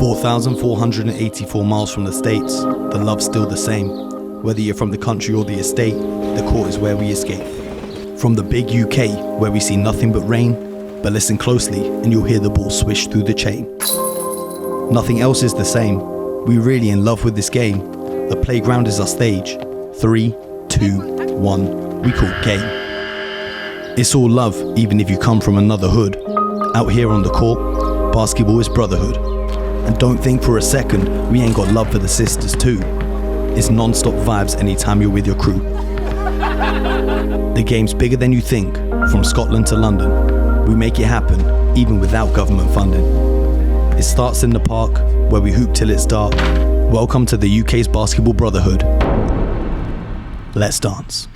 4,484 miles from the States, the love's still the same. Whether you're from the country or the estate, the court is where we escape. From the big UK, where we see nothing but rain, but listen closely and you'll hear the ball swish through the chain. Nothing else is the same. We're really in love with this game. The playground is our stage. 3, 2, 1, we call game. It's all love, even if you come from another hood. Out here on the court, basketball is brotherhood. And don't think for a second we ain't got love for the sisters too. It's non-stop vibes anytime you're with your crew. The game's bigger than you think, from Scotland to London. We make it happen, even without government funding. It starts in the park, where we hoop till it's dark. Welcome to the UK's basketball brotherhood. Let's dance.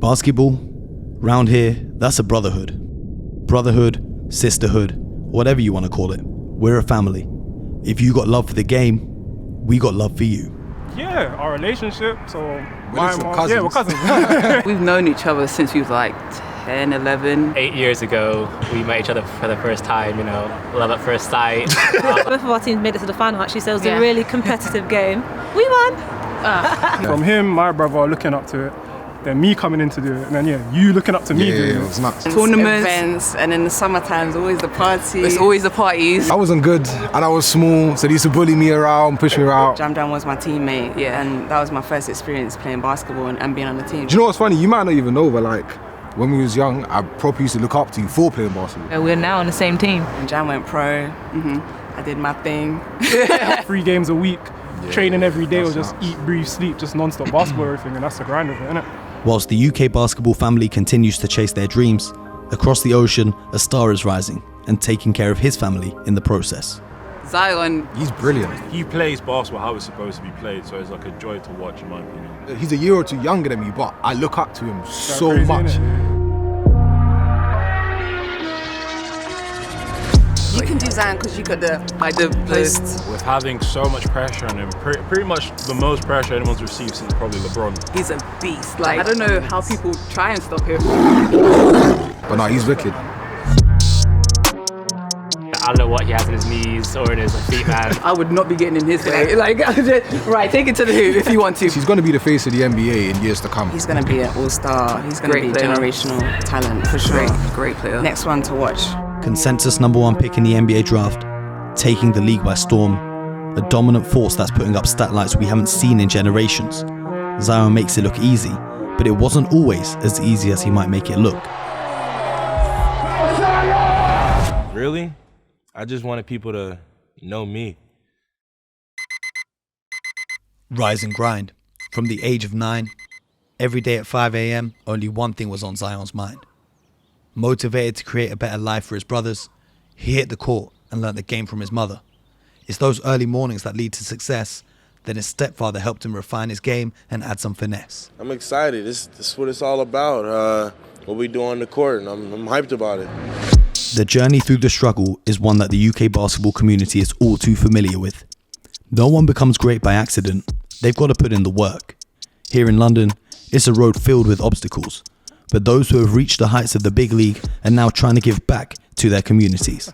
Basketball, round here, that's a brotherhood. Brotherhood, sisterhood, whatever you want to call it. We're a family. If you got love for the game, we got love for you. Yeah, our relationship, so we're cousins. Yeah, we're cousins. We've known each other since we was like 10, 11. 8 years ago, we met each other for the first time, love at first sight. Both of our teams made it to the final actually, so it was a really competitive game. We won! From him, my brother, looking up to it. Then me coming in to do it, and then you looking up to me doing it. It was nuts. Tournaments, events, and in the summer times, always the party. It's always the parties. I wasn't good, and I was small, so they used to bully me around, push me around. Jam was my teammate, and that was my first experience playing basketball and being on the team. Do you know what's funny? You might not even know, but like, when we was young, I probably used to look up to you for playing basketball. We're now on the same team. And Jam went pro, I did my thing. 3 games a week, training every day, or just eat, breathe, sleep, just non-stop basketball, everything, and that's the grind of it, innit? Whilst the UK basketball family continues to chase their dreams, across the ocean, a star is rising and taking care of his family in the process. Zion. He's brilliant. He plays basketball how it's supposed to be played, so it's like a joy to watch, in my opinion. He's a year or two younger than me, but I look up to him so crazy, much. Innit? You can do Zion because you got the post. With having so much pressure on him, pretty much the most pressure anyone's received since probably LeBron. He's a beast. I don't know how people try and stop him. But no, he's wicked. I don't know what he has in his knees or in his feet, man. I would not be getting in his way. Right, take it to the hoop if you want to. He's going to be the face of the NBA in years to come. He's going to be an all-star. He's going to be generational talent for sure. Great player. Next one to watch. Consensus #1 pick in the NBA draft, taking the league by storm. A dominant force that's putting up stat lines we haven't seen in generations. Zion makes it look easy, but it wasn't always as easy as he might make it look. Really? I just wanted people to know me. Rise and grind. From the age of 9, every day at 5 a.m, only one thing was on Zion's mind. Motivated to create a better life for his brothers, he hit the court and learnt the game from his mother. It's those early mornings that lead to success. Then his stepfather helped him refine his game and add some finesse. I'm excited. This is what it's all about. What we do on the court, and I'm hyped about it. The journey through the struggle is one that the UK basketball community is all too familiar with. No one becomes great by accident. They've got to put in the work. Here in London, it's a road filled with obstacles. But those who have reached the heights of the big league are now trying to give back to their communities.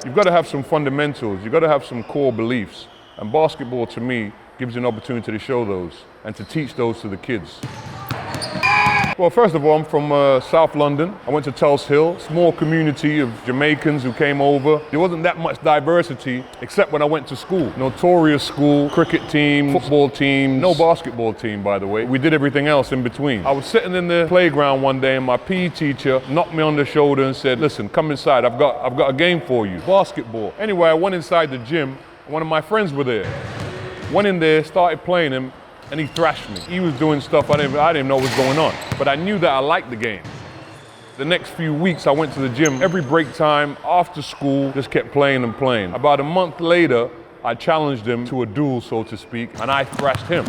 You've got to have some fundamentals. You've got to have some core beliefs. And basketball, to me, gives you an opportunity to show those and to teach those to the kids. Well, first of all, I'm from South London. I went to Tulse Hill, small community of Jamaicans who came over. There wasn't that much diversity except when I went to school. Notorious school, cricket team, football team, no basketball team, by the way. We did everything else in between. I was sitting in the playground one day and my PE teacher knocked me on the shoulder and said, listen, come inside, I've got a game for you, basketball. Anyway, I went inside the gym, one of my friends were there. Went in there, started playing him, and he thrashed me. He was doing stuff I didn't know what was going on, but I knew that I liked the game. The next few weeks I went to the gym every break time, after school, just kept playing and playing. About a month later, I challenged him to a duel, so to speak, and I thrashed him.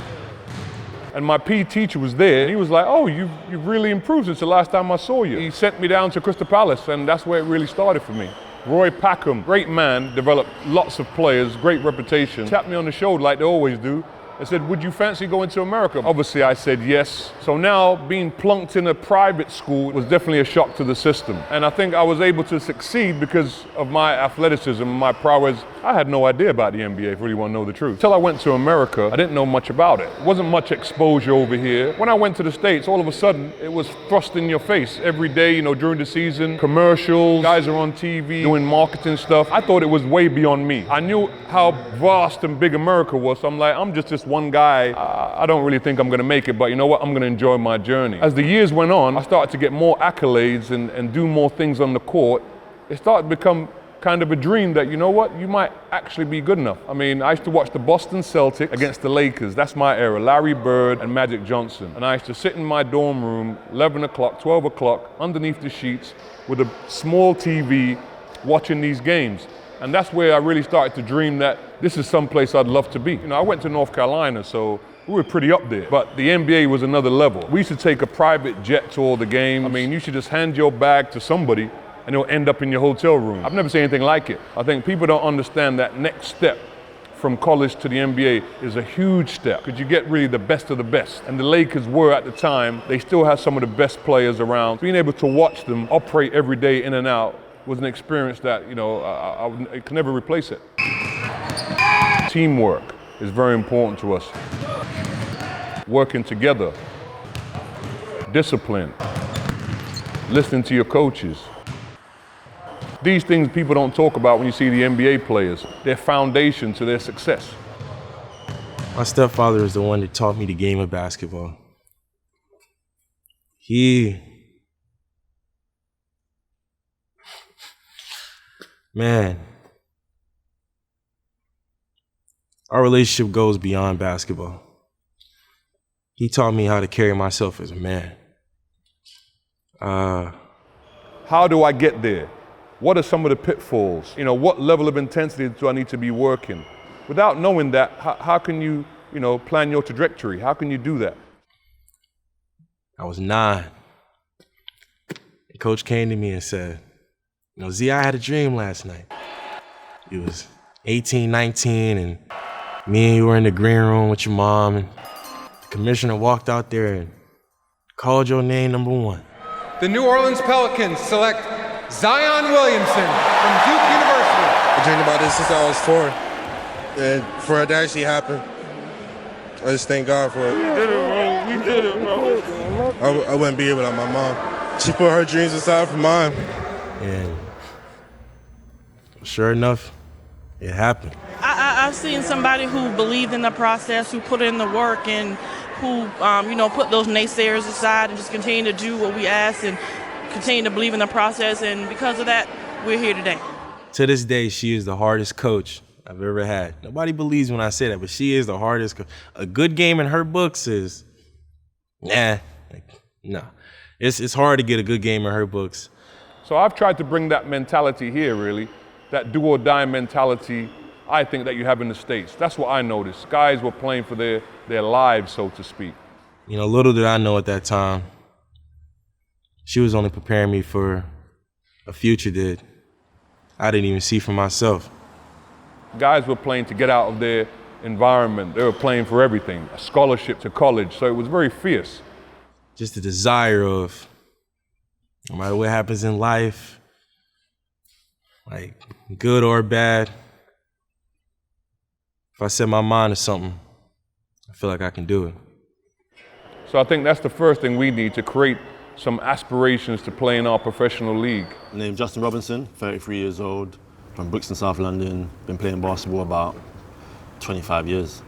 And my PE teacher was there, and he was like, oh, you've really improved since the last time I saw you. He sent me down to Crystal Palace, and that's where it really started for me. Roy Packham, great man, developed lots of players, great reputation, tapped me on the shoulder like they always do, and said, would you fancy going to America? Obviously I said yes. So now being plunked in a private school was definitely a shock to the system. And I think I was able to succeed because of my athleticism and my prowess. I had no idea about the NBA, if you really want to know the truth. Until I went to America, I didn't know much about it. Wasn't much exposure over here. When I went to the States, all of a sudden, it was thrust in your face. Every day, during the season, commercials, guys are on TV, doing marketing stuff. I thought it was way beyond me. I knew how vast and big America was, so I'm like, I'm just this one guy. I don't really think I'm gonna make it, but you know what? I'm gonna enjoy my journey. As the years went on, I started to get more accolades and do more things on the court. It started to become kind of a dream that, you know what, you might actually be good enough. I mean, I used to watch the Boston Celtics against the Lakers. That's my era, Larry Bird and Magic Johnson. And I used to sit in my dorm room, 11 o'clock, 12 o'clock, underneath the sheets with a small TV watching these games. And that's where I really started to dream that this is someplace I'd love to be. I went to North Carolina, so we were pretty up there. But the NBA was another level. We used to take a private jet to all the games. I mean, you should just hand your bag to somebody and it'll end up in your hotel room. I've never seen anything like it. I think people don't understand that next step from college to the NBA is a huge step because you get really the best of the best. And the Lakers were at the time, they still had some of the best players around. Being able to watch them operate every day in and out was an experience that, I can never replace it. Teamwork is very important to us. Working together, discipline, listening to your coaches. These things people don't talk about when you see the NBA players. They're foundation to their success. My stepfather is the one that taught me the game of basketball. Man, our relationship goes beyond basketball. He taught me how to carry myself as a man. How do I get there? What are some of the pitfalls? What level of intensity do I need to be working? Without knowing that, how can you, plan your trajectory? How can you do that? I was 9. And Coach came to me and said, Z, I had a dream last night. It was 18, 19, and me and you were in the green room with your mom, and the commissioner walked out there and called your name number 1. The New Orleans Pelicans select Zion Williamson from Duke University. I dreamed about this since I was 4, and for it to actually happen, I just thank God for it. We did it, bro. I wouldn't be here without my mom. She put her dreams aside for mine. And sure enough, it happened. I've seen somebody who believed in the process, who put in the work, and who, put those naysayers aside and just continue to do what we ask and continue to believe in the process. And because of that, we're here today. To this day, she is the hardest coach I've ever had. Nobody believes when I say that, but she is the hardest coach. A good game in her books is, no. It's hard to get a good game in her books. So I've tried to bring that mentality here, really, that do or die mentality I think that you have in the States. That's what I noticed. Guys were playing for their lives, so to speak. Little did I know at that time, she was only preparing me for a future that I didn't even see for myself. Guys were playing to get out of their environment. They were playing for everything, a scholarship to college, so it was very fierce. Just the desire of, no matter what happens in life, like good or bad, if I set my mind to something, I feel like I can do it. So I think that's the first thing we need, to create some aspirations to play in our professional league. My name's Justin Robinson, 33 years old, from Brixton, South London. Been playing basketball about 25 years.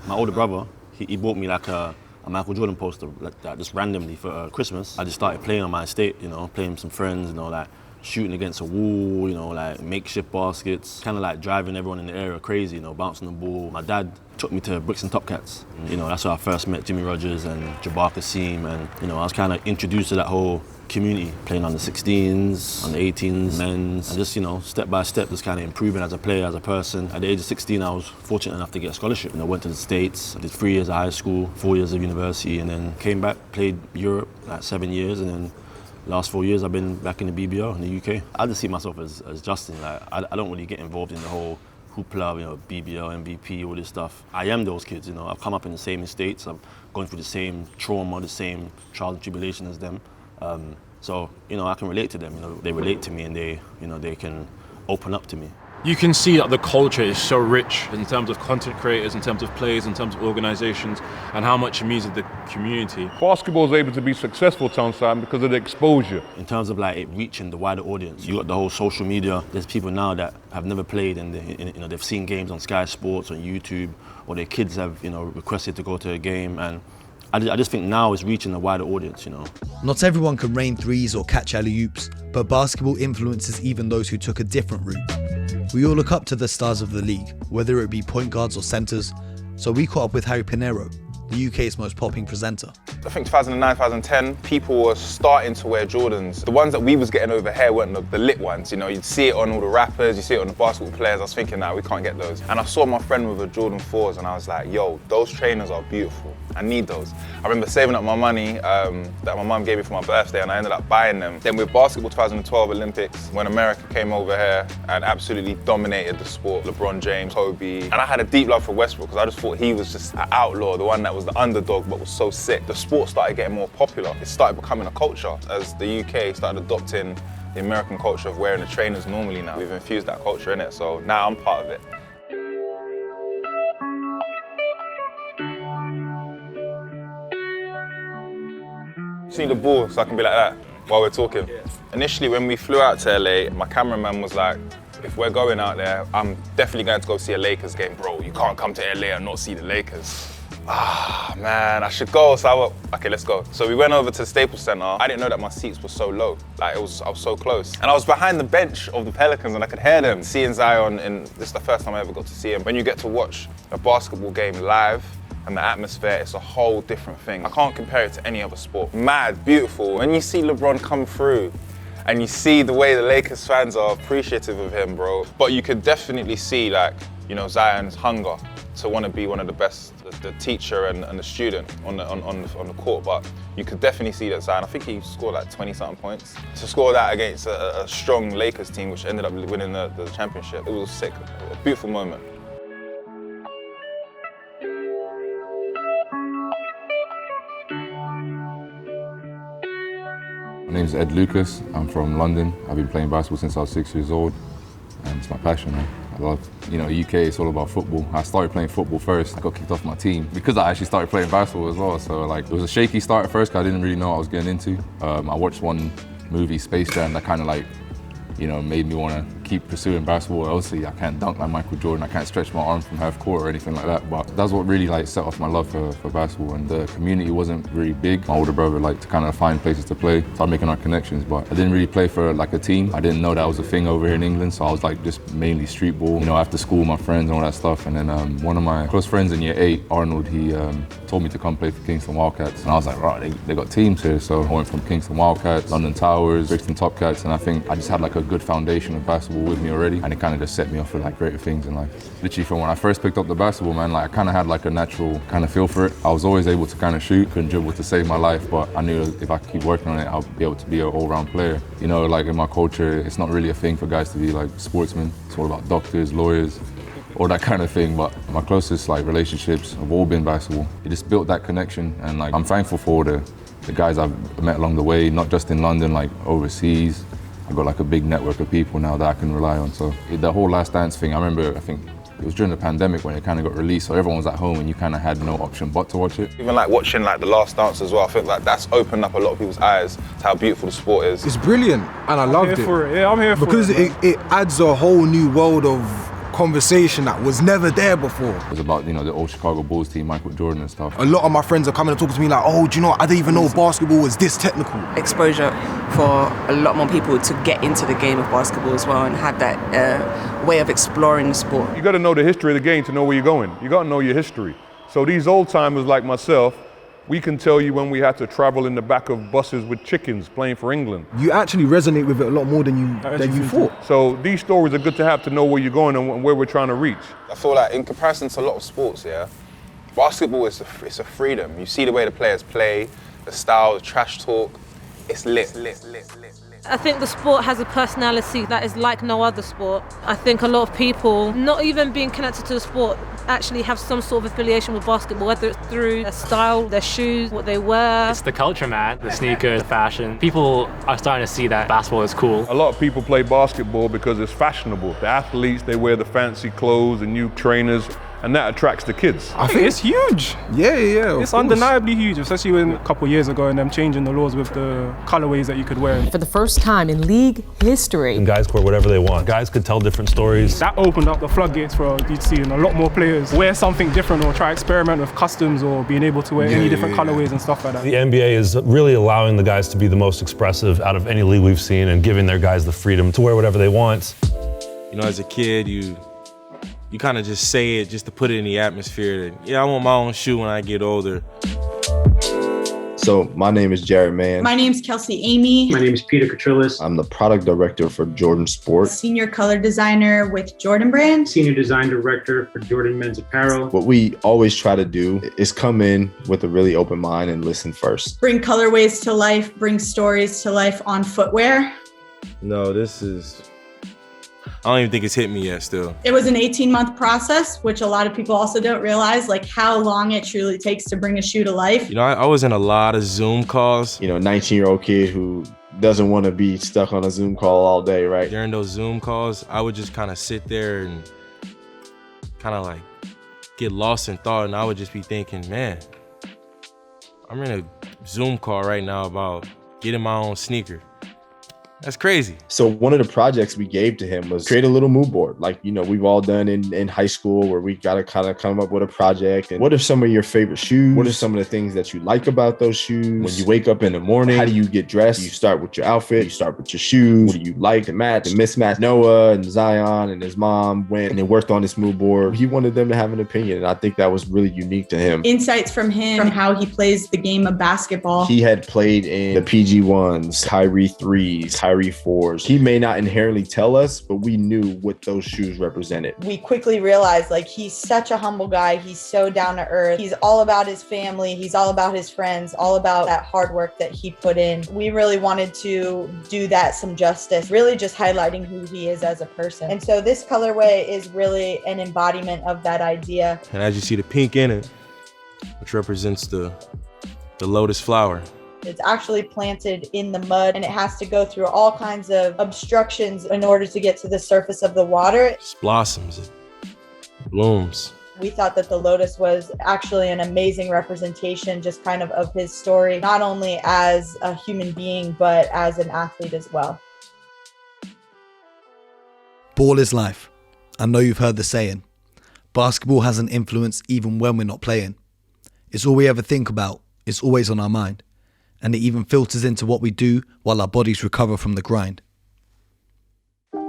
My older brother, he bought me like a Michael Jordan poster, like that, just randomly for Christmas. I just started playing on my estate, you know, playing with some friends, you know, like shooting against a wall, you know, like makeshift baskets, kind of like driving everyone in the area crazy, you know, bouncing the ball. My dad took me to Brixton Top Cats. You know, that's where I first met Jimmy Rogers and Jabbar Kasim, and, you know, I was kind of introduced to that whole community, playing on the 16s, on the 18s, men's, and just, you know, step by step, just kind of improving as a player, as a person. At the age of 16, I was fortunate enough to get a scholarship. You know, went to the States, did 3 years of high school, 4 years of university, and then came back, played Europe, like 7 years, and then last 4 years I've been back in the BBL in the UK. I just see myself as Justin. Like, I don't really get involved in the whole hoopla, you know, BBL, MVP, all this stuff. I am those kids, you know. I've come up in the same estates. I've gone through the same trauma, the same trials and tribulations as them. So, you know, I can relate to them. You know, they relate to me, and they, you know, they can open up to me. You can see that the culture is so rich in terms of content creators, in terms of players, in terms of organizations, and how much it means to the community. Basketball is able to be successful, Townside, because of the exposure. In terms of like it reaching the wider audience, you got the whole social media. There's people now that have never played, and you know, they've seen games on Sky Sports, on YouTube, or their kids have, you know, requested to go to a game, and I just think now it's reaching a wider audience, you know. Not everyone can rain threes or catch alley-oops, but basketball influences even those who took a different route. We all look up to the stars of the league, whether it be point guards or centres, so we caught up with Harry Pinero, the UK's most popping presenter. I think 2009, 2010, people were starting to wear Jordans. The ones that we was getting over here weren't the lit ones, you know. You'd see it on all the rappers, you see it on the basketball players. I was thinking, nah, we can't get those. And I saw my friend with a Jordan 4s, and I was like, yo, those trainers are beautiful. I need those. I remember saving up my money that my mum gave me for my birthday, and I ended up buying them. Then with basketball 2012 Olympics, when America came over here and absolutely dominated the sport, LeBron James, Kobe, and I had a deep love for Westbrook because I just thought he was just an outlaw, the one that was the underdog but was so sick. The sport started getting more popular. It started becoming a culture as the UK started adopting the American culture of wearing the trainers normally now. We've infused that culture in it, so now I'm part of it. Just need the ball so I can be like that while we're talking. Initially, when we flew out to LA, my cameraman was like, if we're going out there, I'm definitely going to go see a Lakers game, bro. You can't come to LA and not see the Lakers. Ah, man, I should go. So I went, okay, let's go. So we went over to the Staples Center. I didn't know that my seats were so low. Like, I was so close. And I was behind the bench of the Pelicans and I could hear them. Seeing Zion, and this is the first time I ever got to see him. When you get to watch a basketball game live, and the atmosphere, it's a whole different thing. I can't compare it to any other sport. Mad, beautiful. When you see LeBron come through and you see the way the Lakers fans are appreciative of him, bro. But you could definitely see, like, you know, Zion's hunger to want to be one of the best, the teacher and the student on the court. But you could definitely see that Zion, I think he scored like 20-something points. To score that against a strong Lakers team, which ended up winning the championship, it was sick, a beautiful moment. My name's Ed Lucas. I'm from London. I've been playing basketball since I was 6 years old, and it's my passion, man. I love, you know, UK, it's all about football. I started playing football first. I got kicked off my team because I actually started playing basketball as well. So, like, it was a shaky start at first because I didn't really know what I was getting into. I watched one movie, Space Jam, that kind of, like, you know, made me want to keep pursuing basketball. Obviously, I can't dunk like Michael Jordan. I can't stretch my arms from half court or anything like that. But that's what really, like, set off my love for basketball. And the community wasn't really big. My older brother liked to kind of find places to play, start making our connections. But I didn't really play for, like, a team. I didn't know that was a thing over here in England. So I was, like, just mainly street ball, you know, after school, my friends and all that stuff. And then one of my close friends in year 8, Arnold, he told me to come play for Kingston Wildcats. And I was like, right, they got teams here. So I went from Kingston Wildcats, London Towers, Brixton Top Cats. And I think I just had, like, a good foundation of basketball basketball with me already, and it kind of just set me off for like greater things in life. Literally from when I first picked up the basketball, man, like I kind of had like a natural kind of feel for it. I was always able to kind of shoot, couldn't dribble to save my life, but I knew if I keep working on it, I'll be able to be an all-round player. You know, like in my culture, it's not really a thing for guys to be like sportsmen. It's all about doctors, lawyers, all that kind of thing, but my closest like relationships have all been basketball. It just built that connection, and like I'm thankful for the guys I've met along the way, not just in London, like overseas. I've got like a big network of people now that I can rely on. So the whole Last Dance thing, I remember, I think it was during the pandemic when it kind of got released, so everyone was at home and you kind of had no option but to watch it. Even like watching like The Last Dance as well, I think like that's opened up a lot of people's eyes to how beautiful the sport is. It's brilliant, and I loved it. Yeah, I'm here for it. Because it adds a whole new world of conversation that was never there before. It was about, you know, the old Chicago Bulls team, Michael Jordan and stuff. A lot of my friends are coming and talking to me like, oh, do you know what? I didn't even know basketball was this technical. Exposure for a lot more people to get into the game of basketball as well and have that way of exploring the sport. You got to know the history of the game to know where you're going. You got to know your history. So these old timers like myself, we can tell you when we had to travel in the back of buses with chickens playing for England. You actually resonate with it a lot more than you thought. So these stories are good to have to know where you're going and where we're trying to reach. I feel like in comparison to a lot of sports, yeah, basketball is a freedom. You see the way the players play, the style, the trash talk, it's lit. I think the sport has a personality that is like no other sport. I think a lot of people, not even being connected to the sport, actually have some sort of affiliation with basketball, whether it's through their style, their shoes, what they wear. It's the culture, man. The sneakers, the fashion. People are starting to see that basketball is cool. A lot of people play basketball because it's fashionable. The athletes, they wear the fancy clothes and new trainers, and that attracts the kids. I think it's huge. Yeah. It's undeniably huge, especially when a couple of years ago and them changing the laws with the colorways that you could wear. For the first time in league history. And guys could wear whatever they want. Guys could tell different stories. That opened up the floodgates for DT, and a lot more players wear something different or try experiment with customs or being able to wear any different colorways and stuff like that. The NBA is really allowing the guys to be the most expressive out of any league we've seen and giving their guys the freedom to wear whatever they want. You know, as a kid, you kind of just say it just to put it in the atmosphere that, yeah, I want my own shoe when I get older. So my name is Jared Mann. My name's Kelsey Amy. My name is Peter Katrillis. I'm the product director for Jordan Sport. Senior color designer with Jordan Brand. Senior design director for Jordan Men's Apparel. What we always try to do is come in with a really open mind and listen first. Bring colorways to life, bring stories to life on footwear. No, I don't even think it's hit me yet still. It was an 18-month process, which a lot of people also don't realize, like how long it truly takes to bring a shoe to life. You know, I was in a lot of Zoom calls. You know, a 19-year-old kid who doesn't want to be stuck on a Zoom call all day, right? During those Zoom calls, I would just kind of sit there and kind of like get lost in thought, and I would just be thinking, man, I'm in a Zoom call right now about getting my own sneaker. That's crazy. So one of the projects we gave to him was create a little mood board. Like, you know, we've all done in high school where we got to kind of come up with a project. And what are some of your favorite shoes? What are some of the things that you like about those shoes? When you wake up in the morning, how do you get dressed? You start with your outfit. You start with your shoes. What do you like to match and mismatch? Noah and Zion and his mom went and they worked on this mood board. He wanted them to have an opinion. And I think that was really unique to him. Insights from him, from how he plays the game of basketball. He had played in the PG1s, Kyrie 3s, Kyrie 4s. He may not inherently tell us, but we knew what those shoes represented. We quickly realized, like, he's such a humble guy. He's so down to earth. He's all about his family. He's all about his friends, all about that hard work that he put in. We really wanted to do that some justice, really just highlighting who he is as a person. And so this colorway is really an embodiment of that idea. And as you see the pink in it, which represents the lotus flower. It's actually planted in the mud and it has to go through all kinds of obstructions in order to get to the surface of the water. It blossoms, it blooms. We thought that the lotus was actually an amazing representation just kind of his story, not only as a human being, but as an athlete as well. Ball is life. I know you've heard the saying. Basketball has an influence even when we're not playing. It's all we ever think about. It's always on our mind. And it even filters into what we do while our bodies recover from the grind.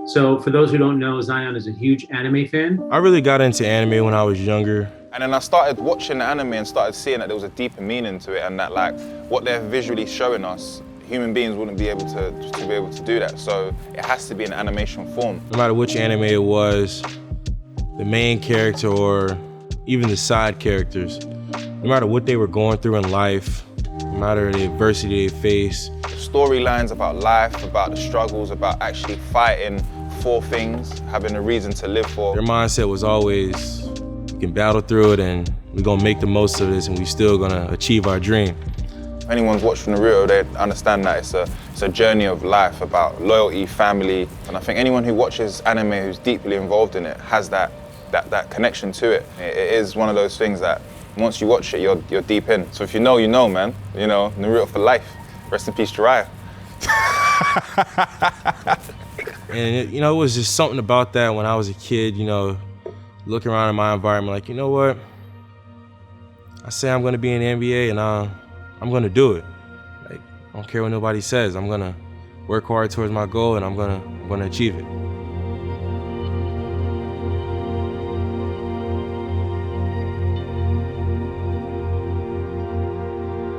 So for those who don't know, Zion is a huge anime fan. I really got into anime when I was younger. And then I started watching the anime and started seeing that there was a deeper meaning to it and that like what they're visually showing us human beings wouldn't be able to do that. So it has to be in animation form. No matter which anime it was, the main character or even the side characters, no matter what they were going through in life, no matter the adversity they faced. Storylines about life, about the struggles, about actually fighting for things, having a reason to live for. Their mindset was always, we can battle through it and we're gonna make the most of this and we still gonna achieve our dream. If anyone's watched Naruto, they understand that it's a journey of life about loyalty, family, and I think anyone who watches anime who's deeply involved in it has that connection to it. It is one of those things that once you watch it, you're deep in. So if you know, you know, man. You know, Naruto for life. Rest in peace, Jiraiya. And it was just something about that when I was a kid, looking around in my environment like, you know what? I say I'm gonna be in the NBA and I'm gonna do it. Like, I don't care what nobody says. I'm gonna work hard towards my goal and I'm gonna achieve it.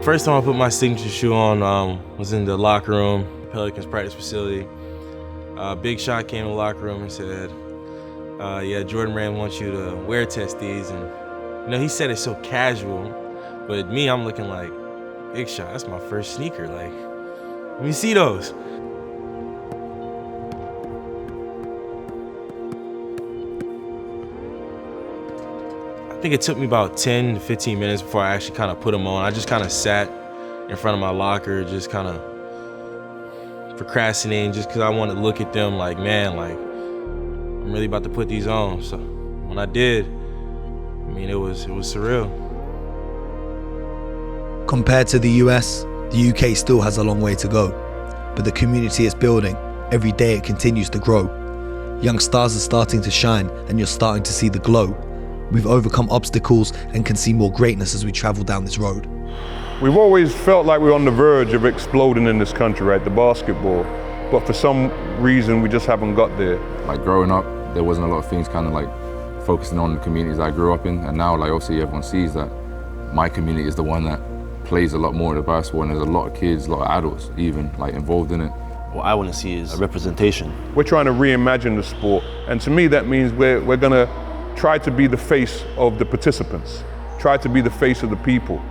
First time I put my signature shoe on was in the locker room, Pelicans practice facility. Big Shot came in the locker room and said, yeah, Jordan Brand wants you to wear test these. And he said it so casual, but me, I'm looking like, Big Shot, that's my first sneaker. Like, let me see those. I think it took me about 10 to 15 minutes before I actually kind of put them on. I just kind of sat in front of my locker, just kind of procrastinating just because I wanted to look at them like, man, like, I'm really about to put these on. So when I did, it was surreal. Compared to the US, the UK still has a long way to go, but the community it's building, every day it continues to grow. Young stars are starting to shine and you're starting to see the glow. We've overcome obstacles and can see more greatness as we travel down this road. We've always felt like we're on the verge of exploding in this country, right, the basketball, but for some reason we just haven't got there. Like growing up, there wasn't a lot of things kind of like focusing on the communities I grew up in, and now like obviously everyone sees that my community is the one that plays a lot more of the basketball, and there's a lot of kids, a lot of adults even like involved in it. What I want to see is a representation. We're trying to reimagine the sport, and to me that means we're gonna try to be the face of the participants, try to be the face of the people.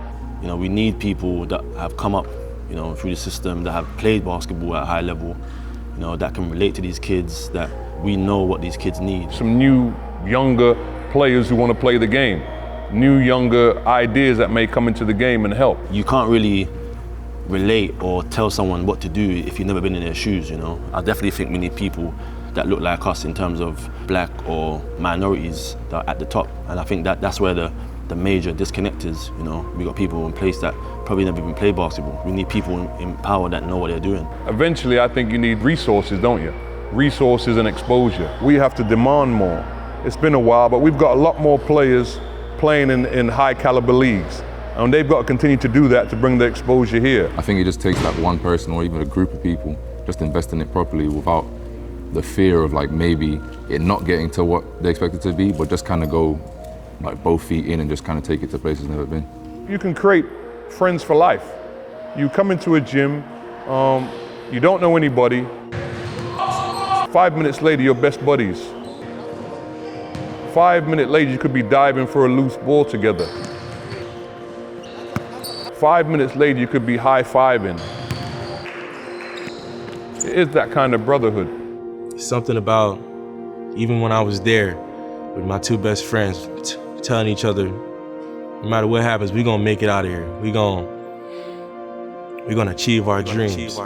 We need people that have come up, through the system, that have played basketball at a high level, that can relate to these kids, that we know what these kids need. Some new, younger players who want to play the game, new, younger ideas that may come into the game and help. You can't really relate or tell someone what to do if you've never been in their shoes, I definitely think we need people that look like us in terms of black or minorities that are at the top. And I think that's where the major disconnect is. We got people in place that probably never even played basketball. We need people in power that know what they're doing. Eventually, I think you need resources, don't you? Resources and exposure. We have to demand more. It's been a while, but we've got a lot more players playing in high caliber leagues. And they've got to continue to do that to bring the exposure here. I think it just takes like one person or even a group of people just investing it properly without the fear of like maybe it not getting to what they expect it to be, but just kind of go like both feet in and just kind of take it to places it's never been. You can create friends for life. You come into a gym, you don't know anybody. 5 minutes later, you're best buddies. 5 minutes later, you could be diving for a loose ball together. 5 minutes later, you could be high-fiving. It is that kind of brotherhood. Something about, even when I was there with my two best friends, telling each other, no matter what happens, we're gonna make it out of here. We're gonna achieve our dreams.